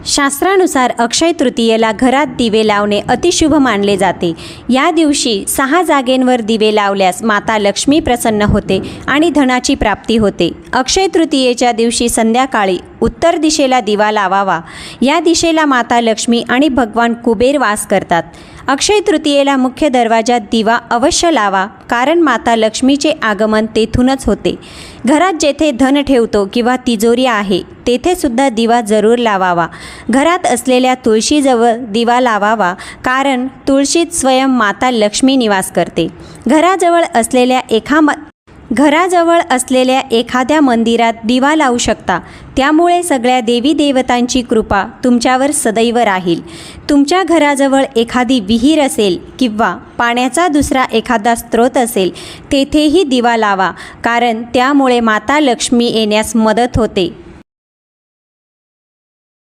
शास्त्रानुसार अक्षय तृतीयेला घरात दिवे लावणे अतिशुभ मानले जाते। या दिवशी 6 जागेंवर दिवे लावल्यास माता लक्ष्मी प्रसन्न होते आणि धनाची प्राप्ती होते। अक्षय तृतीयेच्या दिवशी संध्याकाळी उत्तर दिशेला दिवा लावावा। या दिशेला माता लक्ष्मी आणि भगवान कुबेर वास करतात। अक्षय तृतीयेला मुख्य दरवाजात दिवा अवश्य लावा, कारण माता लक्ष्मीचे आगमन तेथूनच होते। घरात जेथे धन ठेवतो किंवा तिजोरी आहे तेथे सुद्धा दिवा जरूर लावावा। घरात असलेल्या तुळशीजवळ दिवा लावावा, कारण तुळशीत स्वयं माता लक्ष्मी निवास करते। घराजवळ असलेल्या एखाद्या मंदिरात दिवा लावू शकता, त्यामुळे सगळ्या देवी देवतांची कृपा तुमच्यावर सदैव राहील। तुमच्या घराजवळ एखादी विहीर असेल किंवा पाण्याचा दुसरा एखादा स्रोत असेल तेथेही दिवा लावा, कारण त्यामुळे माता लक्ष्मी येण्यास मदत होते।